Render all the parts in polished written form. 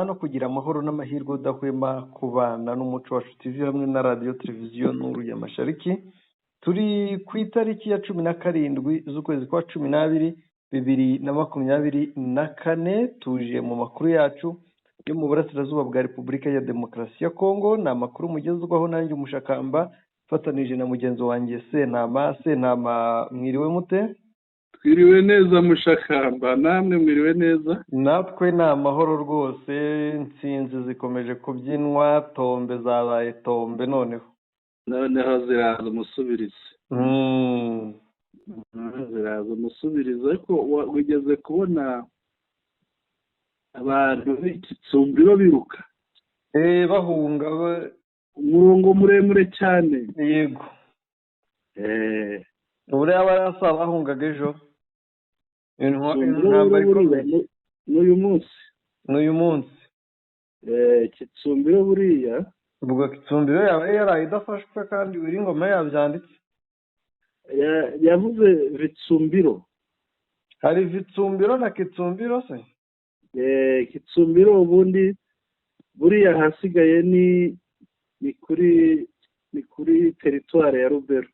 no kugira amahoro n'amahirwe udahwema kubana n'umuco wacu TV hamwe na radiyo televiziyo Nuru ya Mashariki. Turi ku itariki ya 17 z'ukwezi kwa 12 2024, tuje mu makuru yacu yo mu burasirazuba bwa Repubulika ya Demokarasi ya Kongo. Ni amakuru mugezwaho nanjye Umushakamba fatanije na mugenzi wanjye Sentama. Mwiriwe mute? Twiriwe neza Mushakamba, namwe mwiriwe neza? Natwe ni amahoro rwose, intsinzi zikomeje kubyinwa, tombe zabaye tombe noneho ziraza umusubirizi. Ziraza umusubirizi, ariko wigeze kubona abantu b'igitsumbiro biruka bahunga umurongo muremure cyane. Yego. Buriya barasa bahungaga ejo intambara ikomeye n'uyu munsi. Kitsumbiro buriya ubwo Kitsumbiro yaba yaraye idafashwe kandi biri ngoma yabyanditse. yavuze Vitsumbiro. Hari Vitsumbiro na Kitsumbiro se? Kitsumbiro ubundi buriya hasigaye ni kuri teritwari ya Rubero.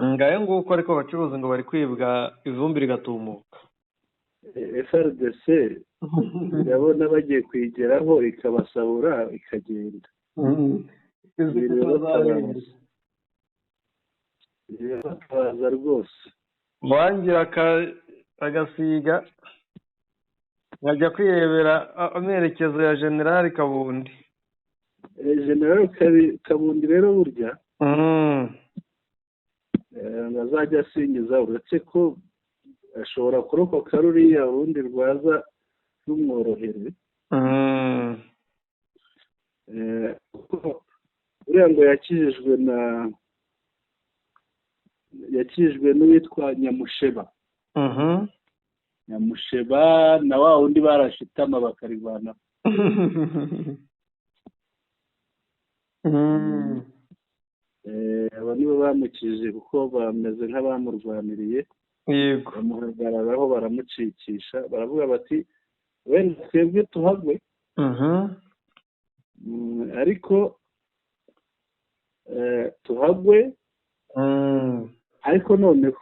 Ngaye nguko ariko abacuruzi ngo bari kwibwa ivumbi rigatumuka. FRDC ndabona bagiye kwigeraho ikabasabura ikagenda. Batabaza rwose. Wangira agasiga nkajya kwirebera amerekezo ya General Kabundi. General Kabundi rero burya azajya asingiza, uretse ko ashobora kurokoka ruriya urundi rwaza rumworohere. Uriya ngo yakijijwe n'uwitwa Nyamusheba. Nyamusheba na wa wundi barashitama bakarivana. Aba nibo bamukije kuko bameze nk'abamurwaniriye. Yego. Bamuhagararaho baramucikisha, baravuga bati wenda twebwe tuhagwe. Ariko tuhagwe, ariko noneho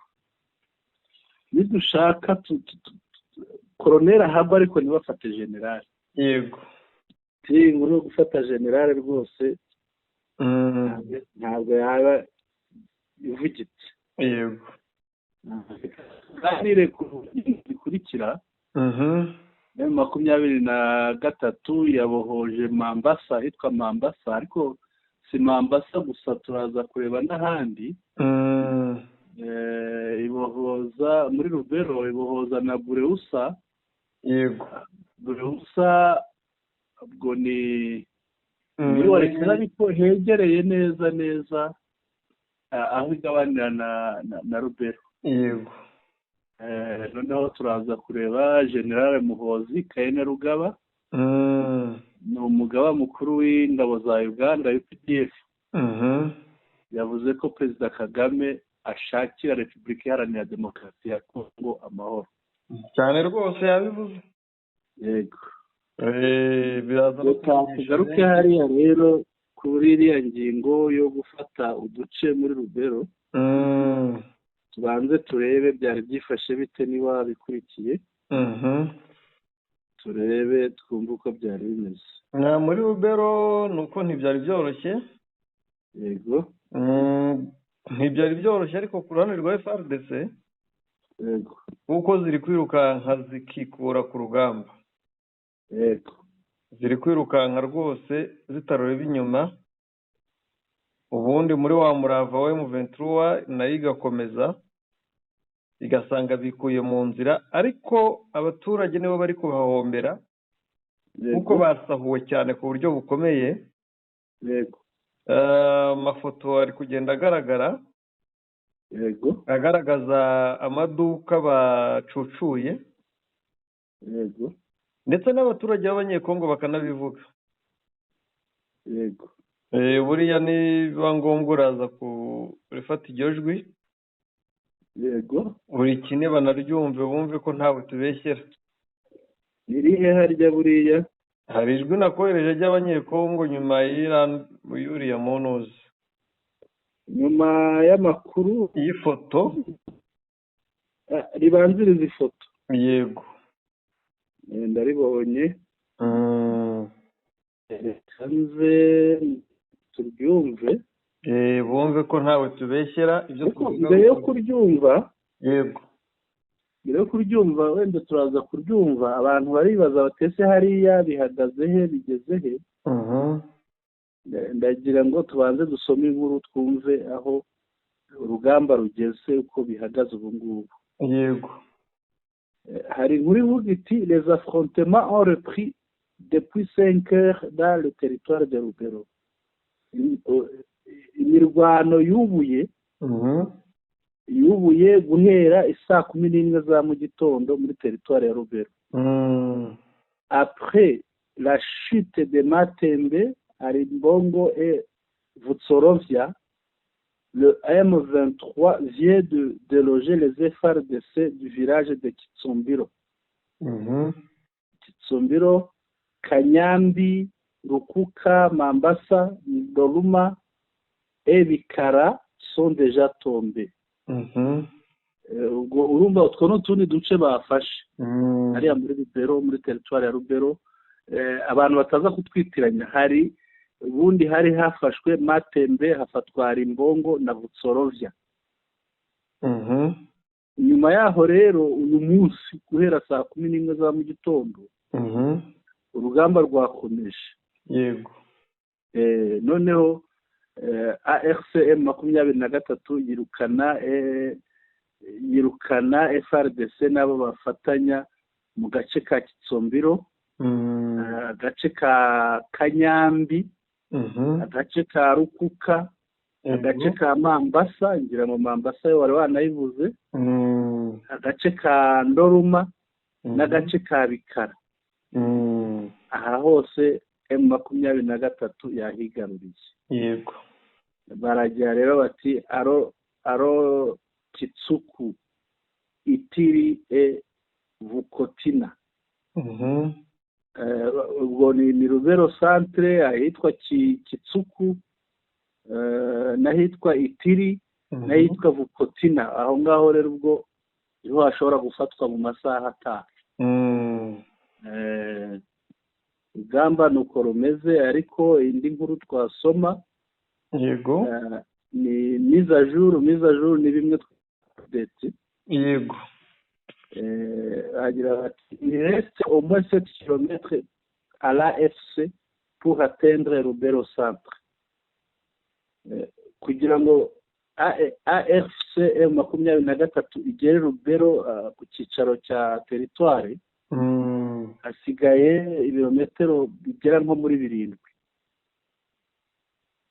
nidushaka koroneri ahagwa ariko ntibafate generali. Yego. Inkuru yo gufata generali rwose ntabwo yaba ivugitse. Yego. Kanire bikurikira. 23 yabohoje Mambasa, hitwa Mambasa, ariko si Mambasa gusa, turaza kureba n'ahandi. Ibohoza muri Rubero, ibohoza na Bureusa. Yego. Bureusa ubwo ni warekera, ariko hegereye neza aho igabanira na Rubero. Yego. Noneho turaza kureba General Muhozi Kainerugaba. Ni umugaba mukuru w'ingabo za Uganda UPDF. Yavuze ko Perezida Kagame ashakira Repubulika Iharanira Demokarasi ya Kongo amahoro. Cyane rwose yabivuze. Yego. Biraza kugaruke hariya rero kuri iriya ngingo yo gufata uduce muri Rubero. Tubanze turebe byari byifashe bite, niba bikurikiye. Turebe twumve uko byari bimeze. Muri Rubero nuko ntibyari byoroshye. Yego. Ntibyari byoroshye, ariko ku ruhande rwa FRDC yego, kuko ziri kwirukanka zikikura ku rugamba. Yego. Ziri kwirukanka rwose zitaroreba inyuma. Ubundi muri wa murava wa M23 nayo igakomeza igasanga bikuye mu nzira, ariko abaturage nibo bari kubahombera kuko basahuwe cyane ku buryo bukomeye. Yego. Amafoto ari kugenda agaragara. Yego. Agaragaza amaduka bacucuye. Yego. Ndetse n'abaturage b'abanyekongo bakanabivuga. Yego. Buriya niba ngombwa uraza kurifata iryo jwi yego buri kine banaryumve bumve ko ntawe tubeshyera. irihe harya buriya Hari ijwi nakohereje ry'abanyekongo nyuma y'uriya monozi nyuma y'amakuru y'ifoto ribanziriza ifoto. yego ndaribonye hanze turyumve bumve ko ntawe tubeshyera ibyo tuvuga. mbere yo kuryumva yego mbere yo kuryumva wenda turaza kuryumva abantu baribaza batese hariya bihagaze he bigeze he. ndagira ngo tubanze dusome inkuru twumve aho urugamba rugeze uko bihagaze ubu ngubu. yego hari inkuru ivuga iti les affrontements ont repris depuis 5 heures dans le territoire de Lubero. Imirwano yubuye guhera isaa 11 za mu gitondo muri territoire ya Lubero. Après la chute de Matembe, Arimbongo et Vutsorovia, le M23 vient de déloger les FARDC du village de Kitsombiro. Kitsombiro, Kanyambi, Rukuka, Mambasa, Ndoluma et Bikara sont déjà tombés. Urumva utwo n'utundi duce bafashe hariya muri Lubero, muri territoire ya Lubero. Abantu bataza kutwitiranya, hari ubundi hari hafashwe Matembe, hafatwa Arimbongo na Vutsorovia. Nyuma yaho rero uyu munsi guhera saa 11 za mu gitondo urugamba rwakomeje. yego noneho ARCM 23 yirukana FARDC nabo bafatanya mu gace ka Kitsombiro, agace ka Kanyambi, agace ka Rukuka, agace ka Mambasa, ngira mu Mambasa yo wari wanayivuze, agace ka Ndoruma n'agace ka Bikara. Aha hose M23 yahigaruriye. yego Baragira rero bati aro Kitsuku, Itiri e Vukotina. Ubwo ni Lubero centre, ahitwa Kitsuku, n'ahitwa Itiri, n'ahitwa Vukotina. Aho ngaho rero ubwo niho hashobora gufatwa mu masaha ataha. Urugamba nuko rumeze, ariko indi nkuru twasoma yego ni mise à jour ni bimwe twanditse. yego agira bati il reste au moins 7 km à l'AFC pour atteindre Lubero centre. Kugira ngo AFC M23 igere Lubero ku cyicaro cya territoire hasigaye ibirometero bigera nko muri 7.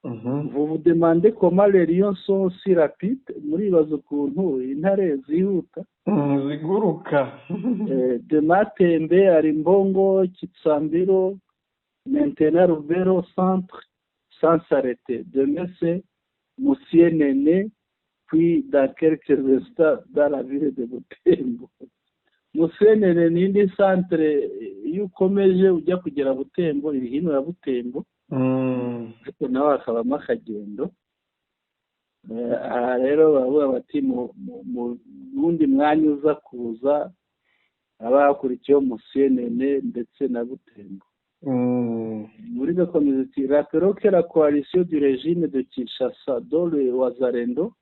Vous vous demandez comment les lions sont si rapides? Muribaza ukuntu intare zihuta ziguruka. De Matembe, Arimbongo, Kitsambiro, maintenant Lubero centre sans s'arrêter. Demain c'est Musienene, puis dans quelques instants dans la ville de Butembo. Musienene ni indi centre iyo ukomeje ujya kugera Butembo, iri hino ya Butembo. Ariko nawe hakabamo akagendo. Aha rero bavuga bati mu wundi mwanya uza kuza haba hakurikiyeho Musienene ndetse na Butembo. Muri gakomeza iti rappelons que la coalition du régime de Kinshasa dont le Wazalendo,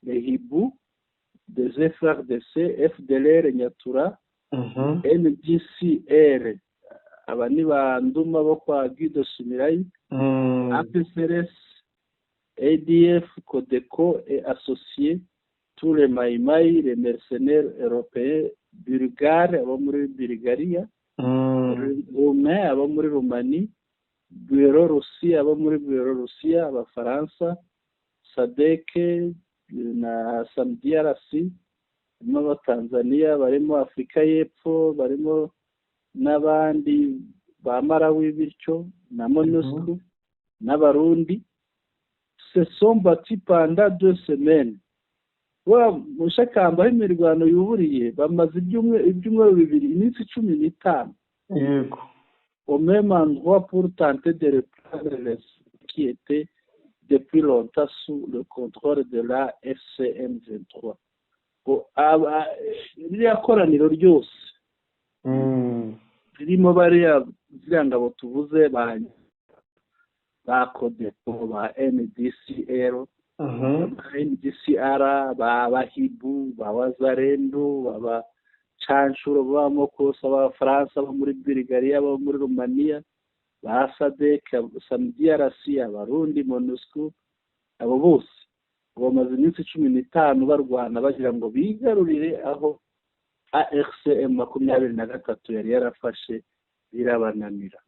les Hibou, des FRDC, FDLR, Nyatura, NDCR, aba ni banduma bo kwa Guido Sumirayi, APCRS, ADF, Codeco et associés, tous les Maïmaï, les mercenaires européens, Bulgares, abo muri Bulgaria, Roumains, abo muri Roumanie, Biélorussie, abo muri Biélorussia, Abafaransa, SADC na SAMDRC, barimo Abatanzania, barimo Afurika y'Epfo, barimo n'abandi ba Malawi bityo na MONUSCO n'Abarundi, se sont battus pendant 2 semaines mushakamba aho imirwano yuburiye bamaze ibyumweru bibiri iminsi 15 yego au même endroit pour tenter de reprendre les qui étaient depuis longtemps sous le contrôle de la FCM 23 ririya koraniro ryose ririmo ziriya ngabo tuvuze ba Codeco ba NDCR ba Bahibu ba Wazalendo ba Chanshuro b'amokose Abafaransa bo muri Bulgaria bo muri Romania ba SADC SAMDRC Abarundi MONUSCO abo bose bamaze iminsi 15 barwana bagira ngo bigarurire aho ARCM 23 yari yarafashe birabananira.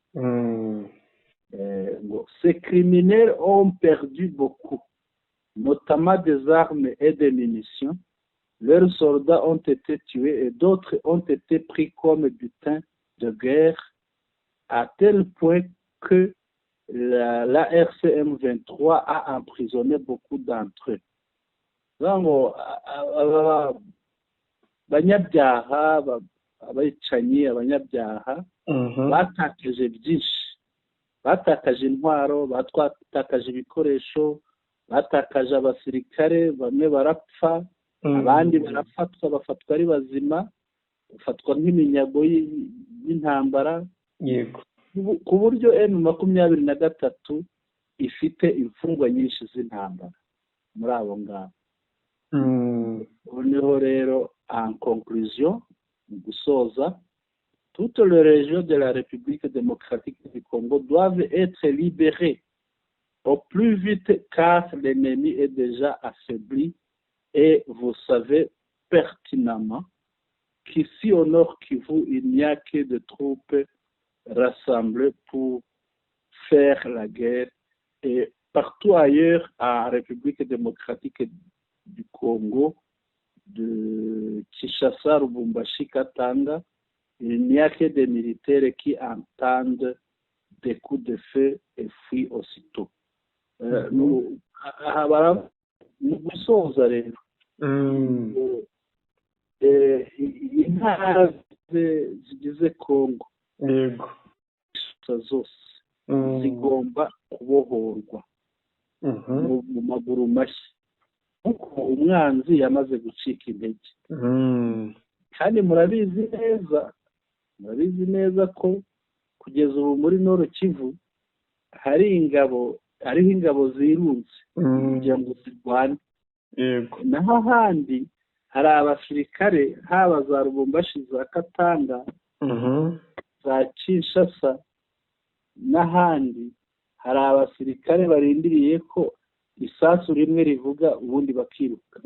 Ces criminels ont perdu beaucoup, notamment des armes et des munitions. Leurs soldats ont été tués et d'autres ont été pris comme butin de guerre, à tel point que la RCM 23 a emprisonné beaucoup d'entre eux. Donc, abanyabyaha abayicanyi abanyabyaha batakaje byinshi, batakaje intwaro, batakaje ibikoresho, batakaje abasirikare, bamwe barapfa, abandi barafatwa bafatwa ari bazima, bafatwa nk'iminyago y'intambara. yego Ku buryo M23 ifite imfungwa nyinshi z'intambara muri abo ngabo. Noneho rero en conclusion gusoza, toutes les régions de la République démocratique du Congo doivent être libérées au plus vite car l'ennemi est déjà affaibli et vous savez pertinemment qu'ici au nord Kivu il n'y a que de troupes rassemblées pour faire la guerre et partout ailleurs en République démocratique du Congo, de Kinshasa, Lubumbashi, Katanga, il n'y a que des militaires qui entendent des coups de feu et fuient aussitôt. Nous gusoza rero intara zigize Congo yego zose zigomba kubohorwa mu maguru mashya kuko umwanzi yamaze gucika intege. Kandi murabizi neza ko kugeza ubu muri Nord Kivu hariho ingabo zirunze kugira ngo zirwane. Naho ahandi hari abasirikare haba za Lubumbashi, za Katanga, za Kinshasa n'ahandi hari abasirikare barindiriye ko isasu rimwe rivuga ubundi bakiruka.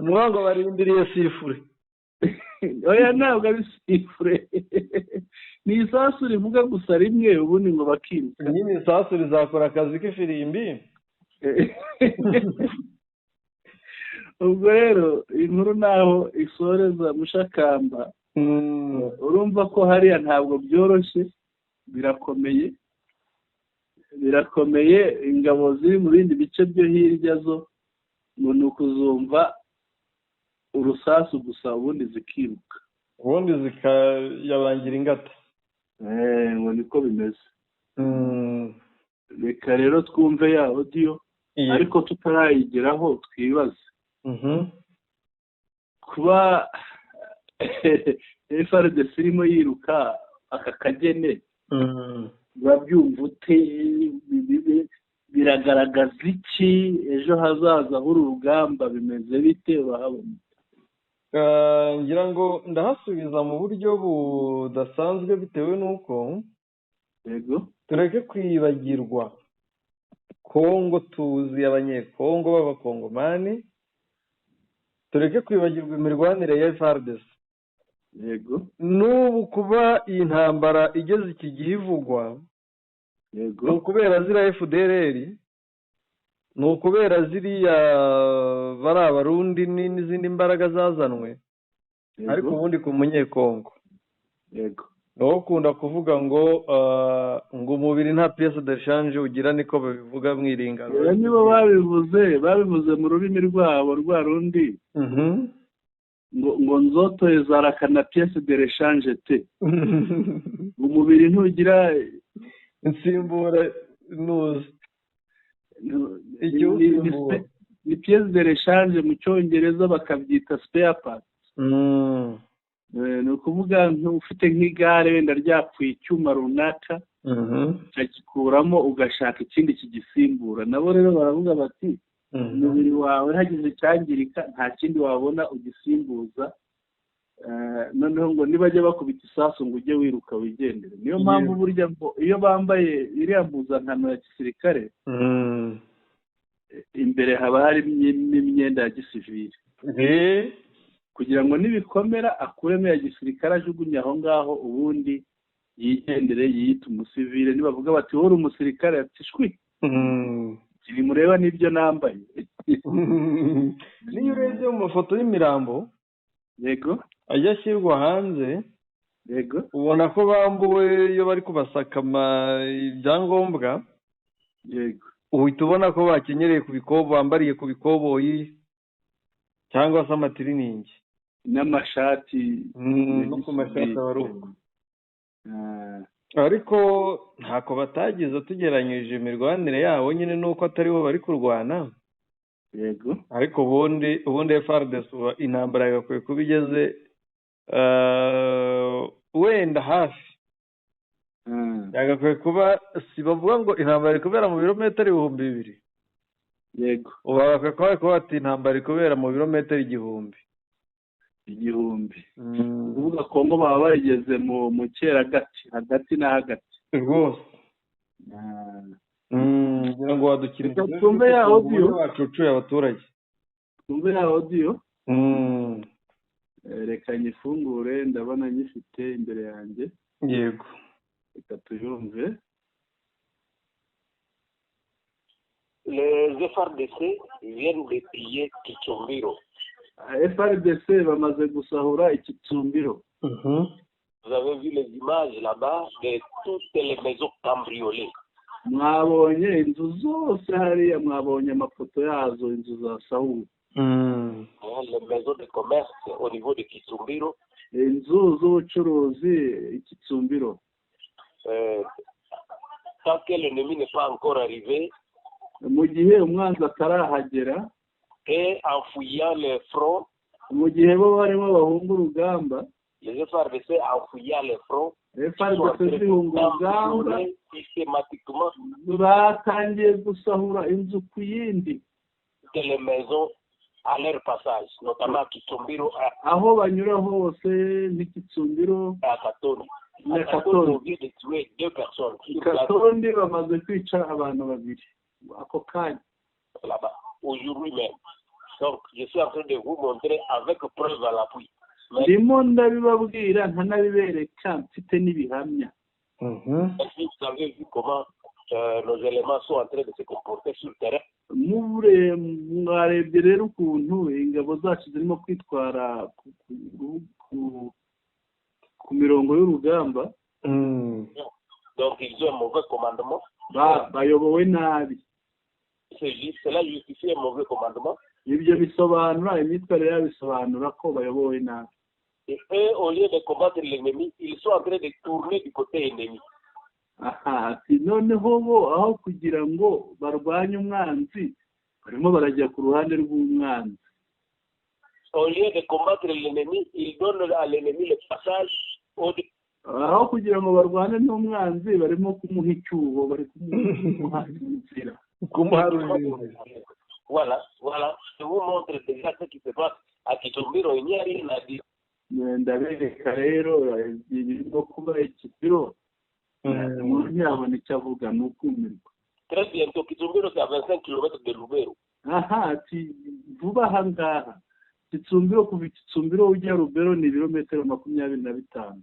ngo barindiriye sifure. Oya ntabwo ari sifure, ni isasu rivuga gusa rimwe ubundi ngo bakiruka. Nyine isasu rizakora akazi k'ifirimbi. Ubwo rero inkuru naho isoreza Mushakamba, urumva ko hariya ntabwo byoroshye, birakomeye. Ingabo ziri mu bindi bice byo hirya zo ngo ni ukuzumva urusasu gusa ubundi zikiruka, ubundi zikayabangira ingata. ngo niko bimeze. Reka rero twumve ya audio, ariko tutarayigeraho twibaze kuba FARDC irimo yiruka aka Kagene, urabyumva ute? Biragaragaza iki? Ejo hazaza h'uru rugamba bimeze bite? Urahabona? Ngira ngo ndahasubiza mu buryo budasanzwe bitewe n'uko yego tureke kwibagirwa Kongo, tuzi abanyekongo b'abakongomani, tureke kwibagirwa imirwanire ya FARDC. yego n'ubu kuba iyi ntambara igeze iki gihe ivugwa, yego ni ukubera ziriya FDLR, ni ukubera ziriya bari abarundi n'izindi mbaraga zazanwe, ariko ubundi ku munyekongo yego nawe ukunda kuvuga ngo umubiri nta pièce de change ugira, niko babivuga mwiringano. nibo babivuze mu rurimi rwabo rwa rundi ngo nzoto zarakana pièce de rechange te. Umubiri ntugira insimbura nuzi ni pièce de rechange mu cyongereza bakabyita spare part. Ni ukuvuga ufite nk'igare wenda ryapfuye icyuma runaka ukagikuramo ugashaka ikindi kigisimbura. Nabo rero baravuga bati umubiri wawe hagize icyangirika nta kindi wabona ugisimbuza, noneho ngo nibajya bakubita isasu ngo ujye wiruka wigendere. Niyo mpamvu burya ngo iyo bambaye iriya mpuzankano ya gisirikare imbere haba harimo imyenda ya gisivili kugira ngo nibikomera akuremo ya gisirikare ajugunye aho ngaho, ubundi yigendere yiyita umusivile. Nibavuga bati wowe uri umusirikare, ati shwi mureba n'ibyo nambaye. Niyo urebye mu mafoto y'imirambo yego ajya ashyirwa hanze, yego ubona ko bambuwe iyo bari kubasakama ibyangombwa. Yego uhita ubona ko bakenyereye ku bikobo, bambariye ku bikoboyi cyangwa se amatiriningi n'amashati no ku mashati abaruko. Ariko ntako batagize tugeranyije imirwanire yabo nyine nuko atari bo bari kurwana. Yego ariko ubundi FARDC intambara yagakwiye kuba igeze wenda hafi. Yagakwiye kuba, si bavuga ngo intambara iri kubera mu birometero 2,000. Yego ubu bagakwiye kuba bati intambara iri kubera mu birometero 1,000. Uvuga Kongo baba bageze mu kera hagati na hagati rwose. ngira ngo wadukirije tumbe ya audio bacucuye abaturage. Tumbe ya audio reka nyifungure, ndabona nyifite imbere yanjye. Yego reka tuyumve. Les FARDC viennent de piller Kitsumbiro. FARDC bamaze gusahura Kitsumbiro. Vous avez vu les images là-bas de toutes les maisons cambriolées. Mwabonye inzu zose hariya, mwabonye amafoto yazo, inzu zasahuwe. Les maisons de commerce au niveau de Kitsumbiro. Inzu z'ubucuruzi Kitsumbiro. Tant que l'ennemi n'est pas encore arrivé, mu gihe umwanzi atarahagera, et en fouillant les fronts, mu gihe bo barimo bahunga urugamba, les FARDC en fouillant les fronts, FARDC zihunga urugamba, systématiquement batangiye gusahura inzu ku yindi, que les maisons à leur passage, notamment Kitsumbiro, aho banyura hose n'Kitsumbiro à Katondi. na Katondi. On vient de tuer 2 personnes. Katondi bamaze kwica abantu 2 ako kanya là-bas, aujourd'hui même. Donc, je suis en train de vous montrer avec preuve à l'appui. ndimo ndabibabwira nkanabibereka mfite n'ibihamya. Est-ce que vous avez vu comment nos éléments sont en train de se comporter sur le terrain? Mwarebye rero ukuntu ingabo zacu zirimo kwitwara ku mirongo y'urugamba. Donc, ils ont un mauvais commandement. Bayobowe nabi. Cela justifie un mauvais commandement. Ibyo bisobanura, imyitwarire yabo bisobanura ko bayobowe nabi. Et eux, au lieu de combattre l'ennemi, ils sont en train de tourner du côté ennemi. Noneho bo aho kugira ngo barwanye umwanzi, barimo barajya ku ruhande rw'umwanzi. Au lieu de combattre l'ennemi, ils donnent à l'ennemi le passage aho kugira ngo barwane n'umwanzi, barimo kumuha icyuho, bari kumuha inzira. Voilà. Je vous montre déjà ce qui se passe à Kitsumbiro. Il n'y a rien à dire. Ndabereka rero birimo kuba Kitsumbiro. Umuntu yabona icyo avuga ni ukumirwa. Très bientôt, Kitsumbiro c'est à 25 km de Lubero. Ati vuba aha ngaha Kitsumbiro, kuva Kitsumbiro ujya Lubero ni ibirometero 25.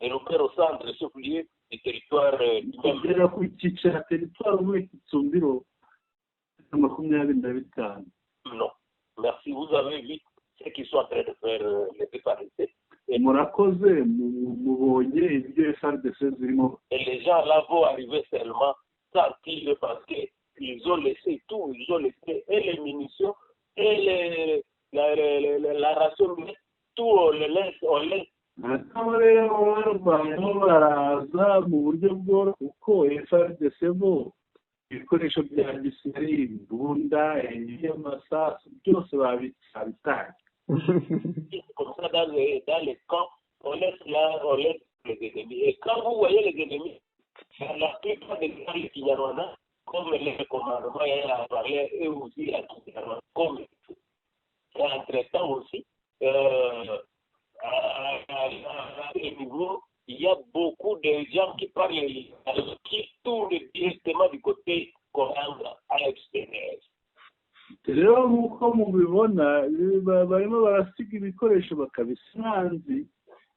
Et Lubero centre, chef-lieu du territoire kugera ku cyicaro territoire muri Kitsumbiro 25. Non. Merci, vous avez vu ce qu'ils sont en train de faire les FARDC. Murakoze. mwakoze mubonye ibyo FARDC zirimo. Et les gens là vont arriver seulement sortir parce qu'ils ont laissé tout, ils ont laissé et les munitions et la ration, tout on les laisse. Abo rero barimo baraza mu buryo bworoshye kuko FARDC bo ibikoresho bya gisirikare, imbunda, amasasu byose babitaye. Comme ça dans les camps, on laisse les ennemis. Et quand vous voyez les ennemis, la plupart des gens les Kinyarwanda, comme les commandements a parlé, eux aussi à Kinyarwanda, comme et entre-temps aussi, à ce niveau, il y a beaucoup de gens qui parlent, qui tournent directement du côté Koranga à l'extérieur. Rero nk'uko mubibona barimo barasiga ibikoresho bakabisa umwanzi,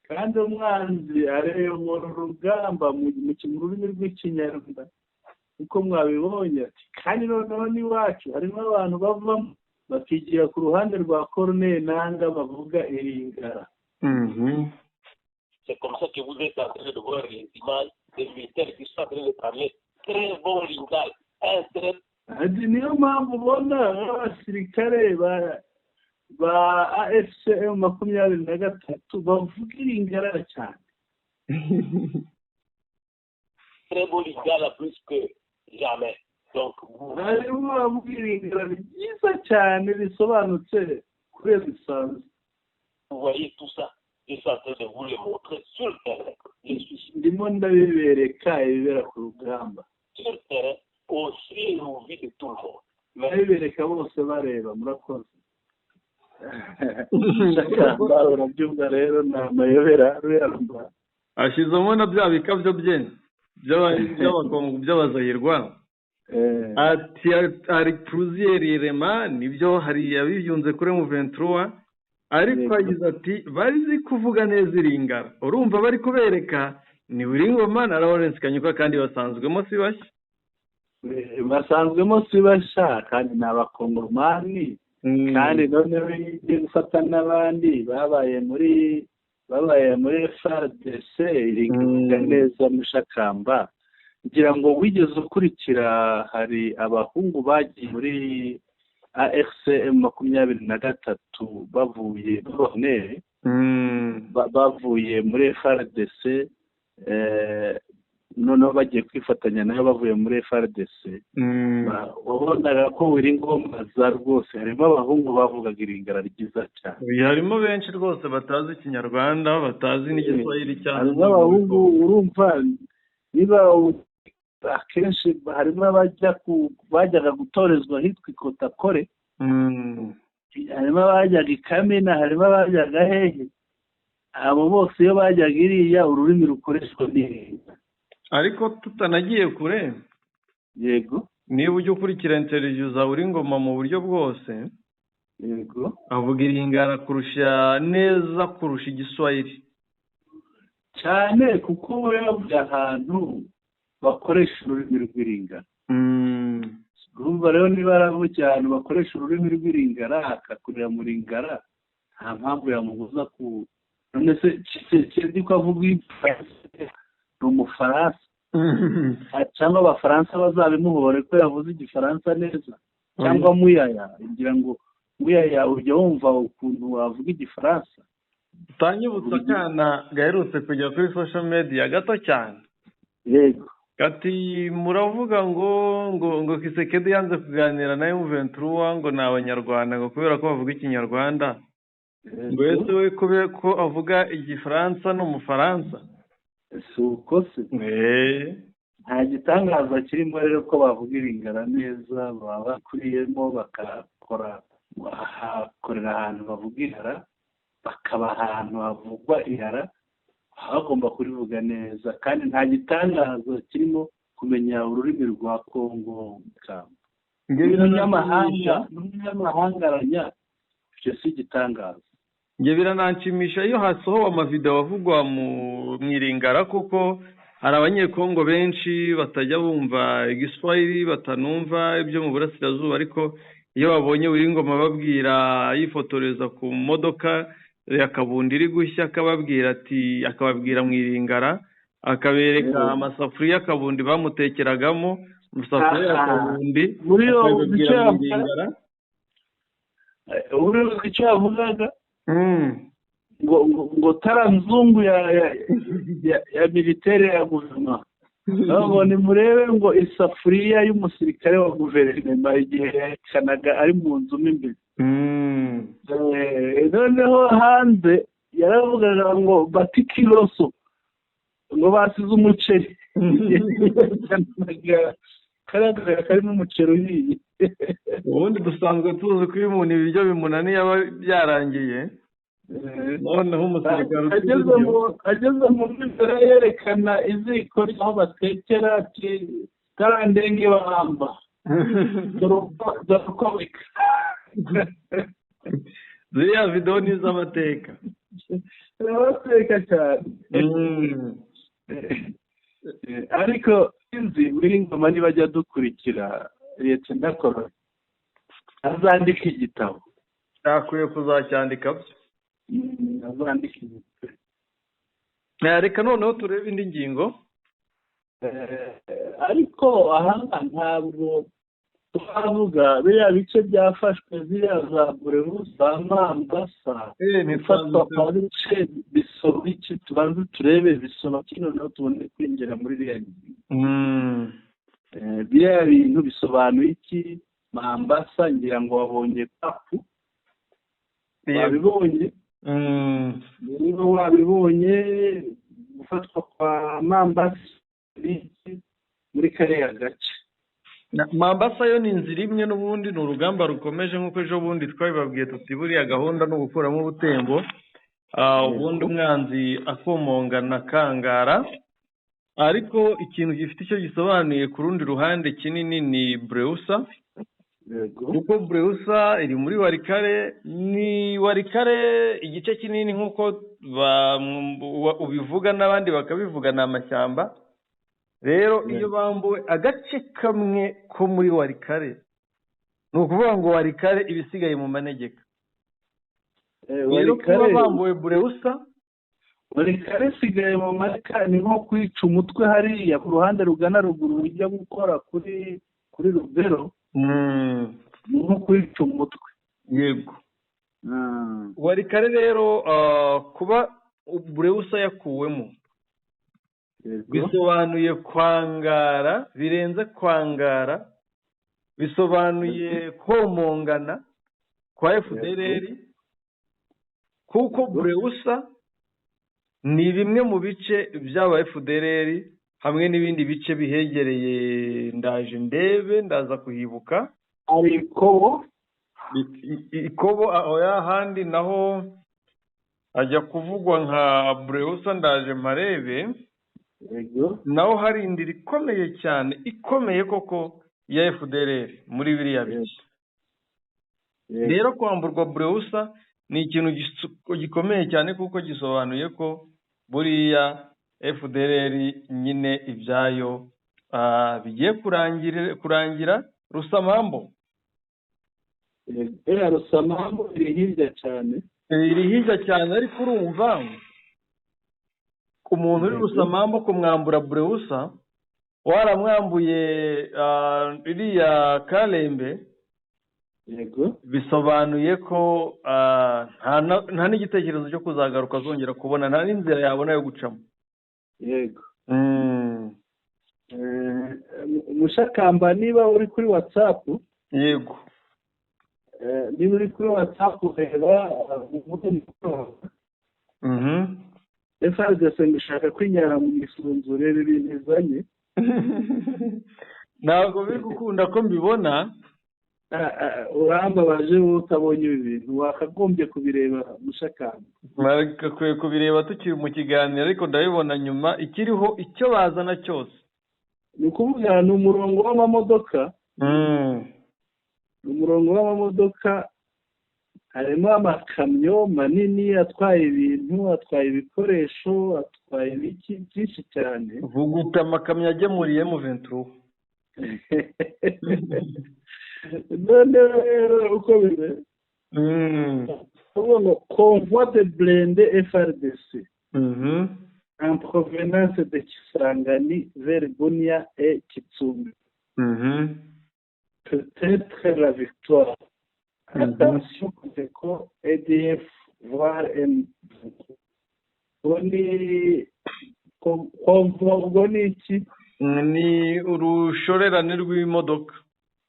kandi umwanzi areba urugamba mu rurimi rw'ikinyarwanda uko mwabibonye ati, kandi noneho n'iwacu harimo abantu bavamo bakigira ku ruhande rwa Corneille Nangaa bavuga iringara. C'est comme ça que vous êtes en train de voir les images des militaires qui sont en train de parler très bon lingala, très. Niyo mpamvu ubona abasirikare ba AFCM 23 bavuga iringara cyane. Très bon lingala plus que jamais. Donc barimo bavuga iringara ryiza cyane risobanutse kuri bisanzwe. Vous voyez tout ça, je suis en train de vous le montrer sur le terrain. Ndimo ndabibereka ibibera ku rugamba. Sur le terrain, aussi au vu de tout le monde. Ndabibereka bose bareba, murakoze. Urabyumva rero ni amayobera ruyaramba. Ashizemo na bya bikabyo by'abazayirwa. Ati ari plusieurs rema nibyo hari yabibyunze kuri M23, ariko agize ati bari kuvuga neza iringara. Urumva bari kubereka ni Wiringoma na Lawrence Kanyuka, kandi basanzwemo si bashya. Basanzwemo si bashya kandi ni abakongomani, kandi noneho igiye gufata n'abandi babaye muri FARDC iringa neza mushakamba. Ngira ngo wigeze ukurikira hari abahungu bagiye muri AFCM 23 bavuye muri FARDC, noneho bagiye kwifatanya nayo bavuye muri FARDC. Wabonaga ko Wiringoma za rwose harimo abahungu bavugaga iringara ryiza cyane. Harimo benshi rwose batazi ikinyarwanda, batazi n'igiswahili cyane. Harimo abahungu urumva niba akenshi harimo bajyaga gutorezwa hitwa Ikotakore, harimo abajyaga i Kamena, harimo abajyaga hehe. Abo bose iyo bajyaga iriya ururimi rukoreshwa neza. Ariko tutanagiye kure, yego, niba ujya ukurikira interview za Wiringoma mu buryo bwose, yego, avuga iringara kurusha neza kurusha igiswahili cyane, kuko we yavuye ahantu bakoresha ururimi rw'iringara. Urumva rero niba aravuye ahantu bakoresha ururimi rw'iringara akakurira mu ringara, nta mpamvu yamubuza ku none se kindi ko avuga umufaransa cyangwa abafaransa bazabimuhore ko yavuze igifaransa neza, cyangwa muyaya. Ngira ngo muyaya ujya wumva ukuntu wavuga igifaransa. Utanyibutsa akana gaherutse kujya kuri social media gato cyane, yego, gati muravuga ngo Kisekedi yanze kuganira na M23 ngo ni abanyarwanda ngo kubera ko bavuga ikinyarwanda, ngo ese we kubera ko avuga igifaransa n'umufaransa. Suko se nta gitangaza kirimo rero ko bavuga iringara neza, baba bakuriyemo bakakorera ahantu bavuga ihara, bakaba ahantu havugwa ihara, bagomba kurivuga neza. Kandi nta gitangaza kirimo kumenya ururimi rwa Kongo. N'umunyamahanga aranya, ibyo si igitangaza. Nge birananshimisha iyo hasohowe amavideo avugwa mu iringara, kuko hari abanyekongo benshi batajya bumva igiswahili, batanumva ibyo mu burasirazuba, ariko iyo babonye Wiringoma babwira yifotoreza ku modoka akabundi iri gushya akababwira ati akababwira mu iringara akabereka amasafuriya akabundi bamutekeragamo amasafuriya akabundi muri yo akababwira mu iringara icyo yavugaga ngo taranzungu ya militaire ya guverinoma nabo nimurebe ngo isafuriya y'umusirikare wa guverinoma igihe yakanaga ari mu nzu mo imbere noneho hanze yaravugaga ngo batikiroso ngo basize umuceri karagaragara karimo umuceri uhiye ubundi dusanzwe tuzi ko iyo umuntu ibiryo bimunaniye aba byarangiye noneho umusirikare ageze mu mbere yerekana iziko aho batekera ati karandenge bahamba dore uko bika ziriya videwo ni iz'amateka zirabateka cyane ariko inzi buri ngoma nibajya dukurikira leta ndakora azandika igitabo yakwiye kuzacyandika byo azandika igitabo reka noneho turebe indi ngingo ariko aha ntabwo twavuga biriya bice byafashwe ziriya za burebu za mambasa bifatwa kwa bice bisoma iki tubanze turebe bisoma kino naho tubone kwinjira muri iriya ngingo biriya bintu bisobanuye iki mambasa ngira ngo wabonye papu wabibonye niba wabibonye gufatwa kwa mambasa muri kariya gace mambasa yo ni inzira imwe n'ubundi ni urugamba rukomeje nk'uko ejo bundi twabibabwiye tuti buriya gahunda no gukuramo ubutembo ubundi umwanzi akomongana kangara ariko ikintu gifite icyo gisobanuye ku rundi ruhande kinini ni bureusa kuko bureusa iri muri warikare ni warikare igice kinini nk'uko ubivuga n'abandi bakabivuga ni amashyamba rero iyo bambuwe agace kamwe ko muri warikare ni ukuvuga ngo warikare ibisigaye mu manegeka rero kuba bambuwe bureusa warikare isigaye mu manegeka ni nko kwica umutwe hariya ku ruhande rugana ruguru ujya gukora kuri rubero ni nko kwica umutwe yego warikare rero kuba bureusa yakuwemo bisobanuye kwangara birenze kwangara bisobanuye komongana kwa FDLR kuko bureusa ni bimwe mu bice by'aba FDLR hamwe n'ibindi bice bihegereye ndaje ndebe ndaza kuhibuka ariko ikobo aho yahandi naho ajya kuvugwa nka bureusa ndaje marebe naho hari indiri ikomeye cyane ikomeye koko ya FDLR muri biriya bice rero kwamburwa bureusa ni ikintu gikomeye cyane kuko gisobanuye ko buriya FDLR nyine ibyayo bigiye kurangira rusamambo rusamambo iri hirya cyane ariko urumva umuntu uri rusamambo kumwambura bureusa waramwambuye iriya karembe yego bisobanuye ko nta n'igitekerezo cyo kuzagaruka azongera kubona nta n'inzira yabona yo gucamo yego mushakamba niba uri kuri watsapu yego niba uri kuri watsapu reba uvuge mikoro FRDC ngishaka kwinyara mu gisunzu rero ibintu izanye ntabwo biri gukunda ko mbibona urambabaje wowe utabonye ibi bintu wakagombye kubireba mushakamba mwagakwiye kubireba tukiri mu kiganiro ariko ndabibona nyuma ikiriho icyo bazana cyose ni ukuvuga ni umurongo w'amamodoka umurongo w'amamodoka harimo amakamyo manini atwaye ibintu atwaye ibikoresho atwaye ibiki byinshi cyane vuguta amakamyo agemuriye mu venturo none rero uko bimeze convoi de blindés FRDC en provenance de Kisangani vers Bunia et Kitsumbi. Peut-être la victoire. Attention, Codeco, EDF, voire M23. Ubwo ni iki? Ni urushorerane rw'imodoka.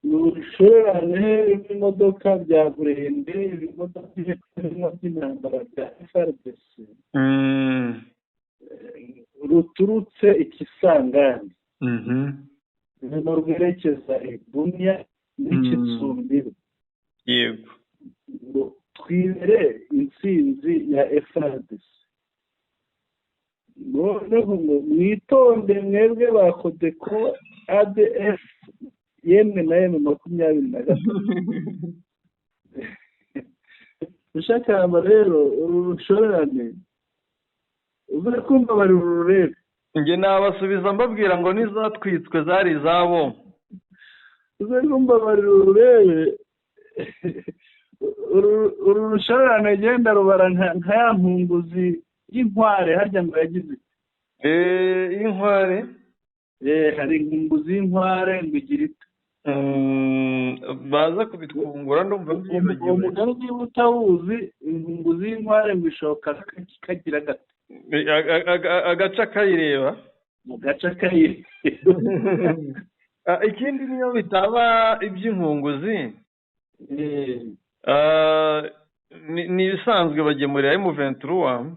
Ni urushorerane rw'imodoka bya burende, ibimodoka by'intambara bya FRDC. Ruturutse Ikisangani. Urimo rwerekeza Bunia n'Ikitsumbi. Yego. Twibere intsinzi ya FRDC. Noneho mwitonde mwebwe ba Codeco ADF yemwe na yemwe 23. Ushaka rero urushorerane uvuga kumva bari ururebe. Nge nabasubiza mbabwira ngo nizatwitswe zari izabo. Uvuga kumva bari ururebe. Urushorerane genda rubara nka ya mpunguzi y'inkware harya ngo yagize. Inkware? Hari impunguzi y'inkware ngo igira ite. Baza kubitwungura ndumva byibagiwe. Umugani niba utawuzi impunguzi y'inkware ngo ishoka kagira gate. Agaca kayireba. Mu gaca kayireba. Ikindi niyo bitaba iby'inkunguzi. Ni ibisanzwe bagemurira M23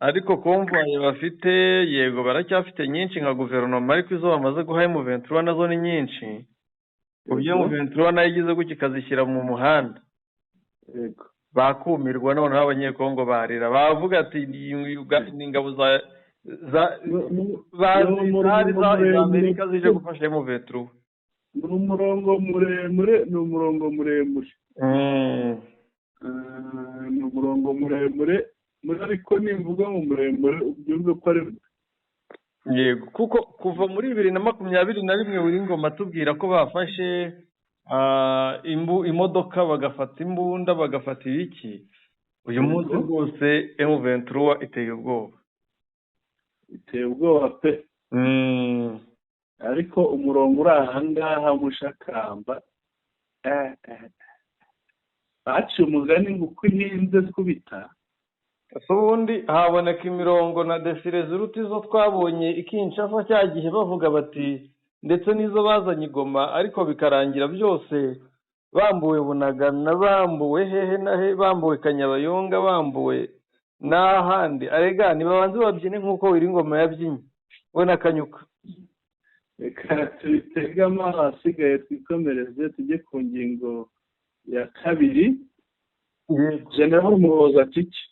ariko konvoye bafite yego baracyafite nyinshi nka guverinoma ariko izo bamaze guha M23 nazo ni nyinshi. Ubyo M23 nayo igize guki kazishyira mu muhanda. Yego. Bakumirwa none abanyekongo barira bavuga ati ni ingabo za Amerika zije gufasha M23. Ni umurongo muremure. Ni umurongo muremure ariko nimvuga mu muremure ubyumve ko ari yego kuko kuva muri 2021 uri ngoma tubwira ko bafashe imodoka bagafata imbunda bagafata ibiki uyu munsi rwose M23 iteye ubwoba pe ariko umurongo uri ahangaha mushakamba baciye umugani ngo uko ihinze kubita ubundi haboneka imirongo na defile ziruta izo twabonye ikinshasa cyagihe bavuga bati ndetse n'izo bazanye igoma ariko bikarangira byose bambuwe Bunagana bambuwe hehe na he bambuwe Kanyabayonga bambuwe n'ahandi arega nibabanze babyine nk'uko wiri ingoma yabyinye we na Kanyuka. Reka tubitega amasigaye twikomereze tujye ku ngingo ya kabiri. General Muhoza Tiki.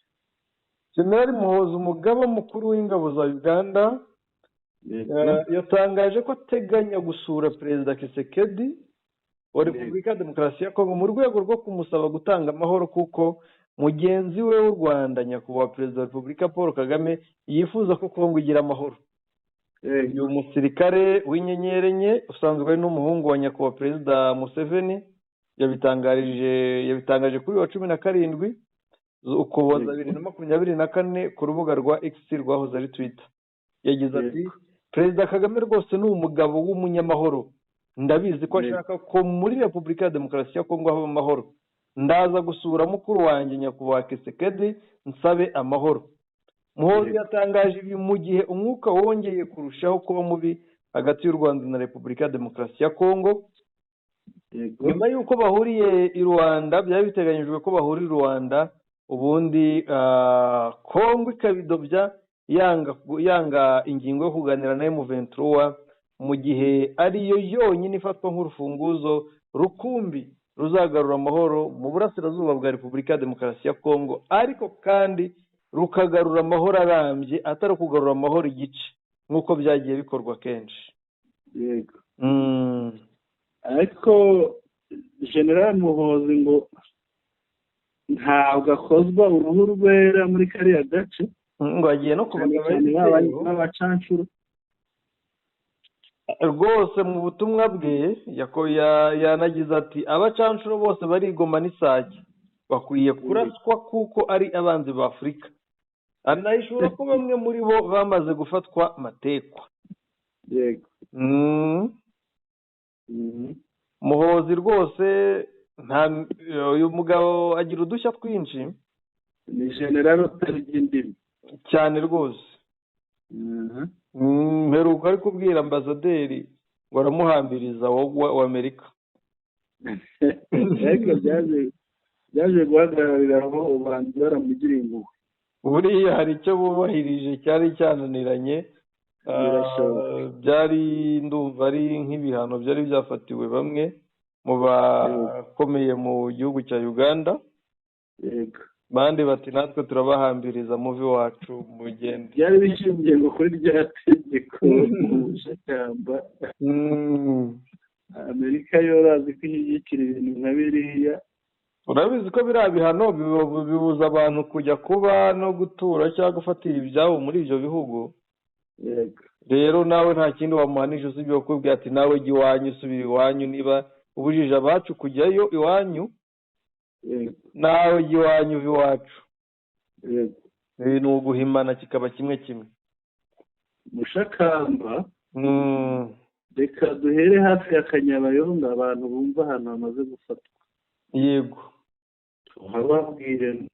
General Muhoza umugaba mukuru w'ingabo za Uganda yatangaje ko ateganya gusura Perezida Kisekedi wa Repubulika ya Demokarasi ya Kongo mu rwego rwo kumusaba gutanga amahoro kuko mugenzi we w'u Rwanda nyakubahwa Perezida wa Repubulika Paul Kagame yifuza ko Kongo igira amahoro. Uyu musirikare w'inyenyeri enye usanzwe ari n'umuhungu wa nyakubahwa Perezida Museveni yabitangaje kuri wa 17 Ukuboza 2024 ku rubuga rwa X rwahoze ari Twitter. Yagize ati Perezida Kagame rwose ni umugabo w'umunyamahoro. Ndabizi ko ashaka ko muri Repubulika ya Demokarasi ya Kongo haba amahoro. Ndaza gusura mukuru wanjye nyakubahwa Kisekedi nsabe amahoro. Muhoza yatangaje ibi mu gihe umwuka wongeye kurushaho kuba mubi hagati y'u Rwanda na Repubulika ya Demokarasi ya Kongo. Nyuma y'uko bahuriye i Rwanda byari biteganyijwe ko bahurira i Rwanda ubundi Kongo ikabidobya yanga ingingo yo kuganira na M23 mu gihe ariyo yonyine ifatwa nk'urufunguzo rukumbi ruzagarura amahoro mu burasirazuba bwa Repubulika ya Demokarasi ya Kongo ariko kandi rukagarura amahoro arambye atari kugarura amahoro igice nk'uko byagiye bikorwa kenshi. Yego. Ariko General Muhozi ngo ntabwo akozwa uruhu rwera muri kariya gace ngo agiye no kubagaba n'abacancuro rwose mu butumwa bwe yanagize ati abacancuro bose barigoma n'isake bakwiye kuraswa kuko ari abanzi ba Afurika. Anayishura ko bamwe muri bo bamaze gufatwa matekwa. yego. Muhozi rwose uyu mugabo agira udushya twinshi, ni general utarya indimi cyane rwose. Mperuka ari kubwira ambasaderi ngo aramuhambiriza wa Amerika. ariko byaje guhagararira aho ubanza baramugiriye impuhwe. Buriya hari icyo bubahirije cyari cyananiranye. Byari ndumva ari nk'ibihano byari byafatiwe bamwe mu bakomeye mu gihugu cya Uganda. Yego. Bandi bati natwe turabahambiriza muvi wacu mugende. Byari bishingiye ngo kuri rya tegeko ubushakamba. Amerika yorazi ko ishyigikira ibintu nka biriya. Urabizi ko biriya bihano bibuza abantu kujya kuba no gutura cyangwa gufatira ibyabo muri ibyo bihugu. Yego. Rero nawe nta kindi wamuhanije usibye kukubwira ati nawe jya iwanyu, subira iwanyu. Niba ubujije abacu kujyayo iwanyu, nawe jya iwanyu uva iwacu. Ni uguhimana kikaba kimwe kimwe. Mushakamba, reka duhere hafi ya Kanyabayonga abantu bumva ahantu hamaze gufatwa. Yego. Nkababwire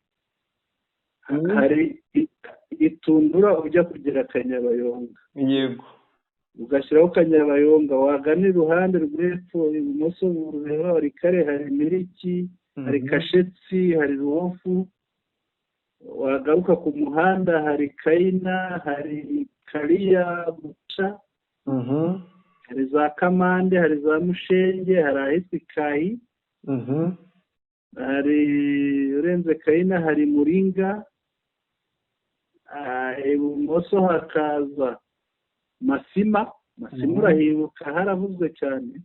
hari itundura ujya kugera Kanyabayonga. Yego. Ugashyiraho Kanyabayonga, wagana iruhande rw'epfo ibumoso ureba hari Kare, hari Miriki, hari Kashetsi, hari Ruhofu. Wagaruka ku muhanda hari Kayina, hari Kariya, Buca, hari za Kamande, hari za Mushenge, hari ahitwa Ikayi, hari urenze Kayina hari Muringa, ibumoso hakaza Masima. Masima urahibuka haravuzwe cyane.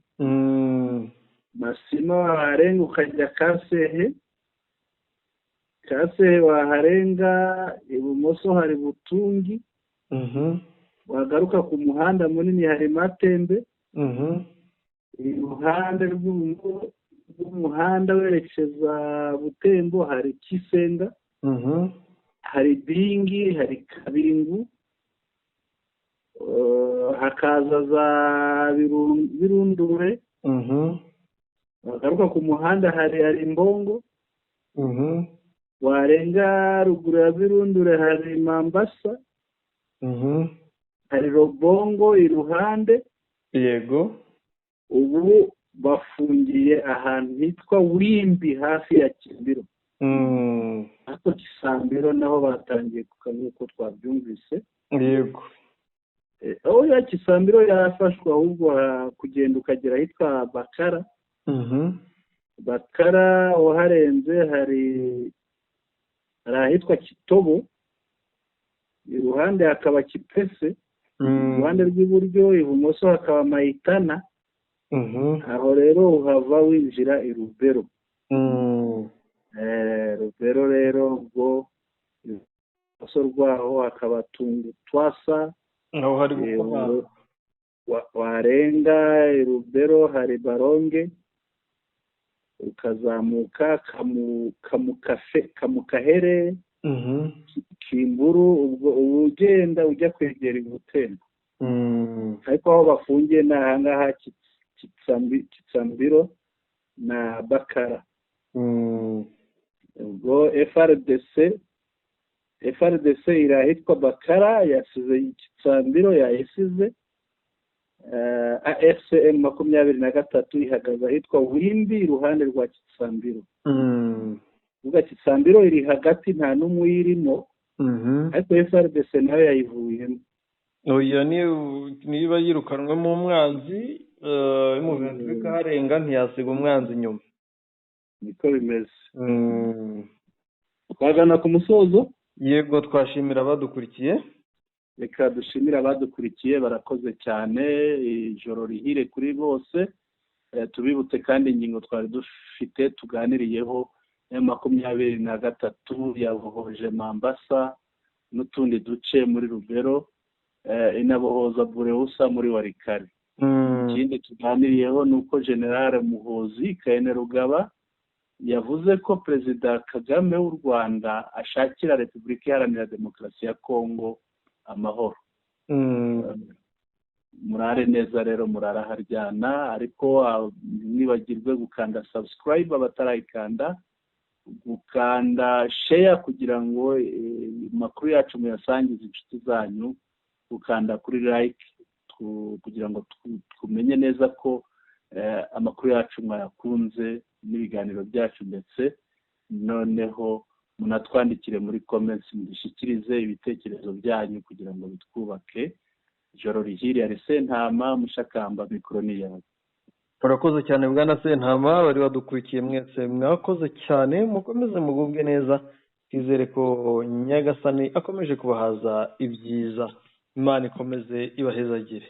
Masima waharenga ukajya Kasehe. Kasehe waharenga ibumoso hari Butungi. Wagaruka ku muhanda munini hari Matembe. Iruhande rw'umuhanda werekeza Butembo hari Kisenga. Hari Bingi, hari Kabingu. Hakaza za Birundure. Wagaruka ku muhanda hari Mbongo. Warenga ruguru ya Birundure hari Mambasa. Hari Robongo iruhande. Yego. Ubu bafungiye ahantu hitwa Wimbi hafi ya Kimbiro. Ariko Kisambiro naho batangiye kukamenya uko twabyumvise. Yego. Aho ya Kisambiro yafashwe ahubwo kugenda ukagera hitwa Bakara. Bakara waharenze hari ahitwa Kitobo. Iruhande hakaba Kipese. Iruhande rw'iburyo ibumoso hakaba Mayitana. Aho rero uhava winjira i Rubero. Rubero rero ubwo ibumoso rwaho hakaba Twasa. Aho hari gukomanga. Warenga i Rubero hari Baronge. Ukazamuka Kamukahere. Kimburu. Ubwo ugenda ujya kwegera Butembo. Ariko aho bafungiye ni ahangaha Kitsambiro na Bakara. Ubwo FRDC irahitwa Bakara, yasize Kitsambiro yayisize. AFCM 23 ihagaze ahitwa Wimbi iruhande rwa Kitsambiro. Ubwo Kitsambiro iri hagati nta n'umwe irimo. Ariko FRDC nayo yayivuyemo. Oya niba yirukanwe mu mwanzi mu Ventrika harenga ntiyasiga umwanzi nyuma. Niko bimeze. Twagana ku musozo. Yego, twashimira abadukurikiye. Reka dushimira abadukurikiye, barakoze cyane. Ijoro rihire kuri bose. Tubibutse kandi ingingo twari dufite tuganiriyeho ya 23 yabohoje Mambasa n'utundi duce muri Rubero, inabohoza Bureusa muri Warikare. Ikindi tuganiriyeho nuko General Muhozi Kainerugaba yavuze ko perezida Kagame w'u Rwanda ashakira Repubulika Iharanira Demokarasi ya Kongo amahoro. Murare neza rero, muraraharyana, ariko mwibagirwe gukanda subscribe abatarayikanda, gukanda share kugira ngo amakuru yacu muyasangize inshuti zanyu, gukanda kuri like kugira ngo tumenye neza ko amakuru yacu mwayakunze n'ibiganiro byacu, ndetse noneho munatwandikire muri comments mudushyikirize ibitekerezo byanyu kugira ngo bitwubake. Ijoro rihire. Ari Sentama Mushakamba, mikoro ni yawe. Urakoze cyane bwana Sentama, bari badukurikiye mwese mwakoze cyane, mukomeze mugubwe neza, twizere ko Nyagasani akomeje kubahaza ibyiza. Imana ikomeze ibahezagire.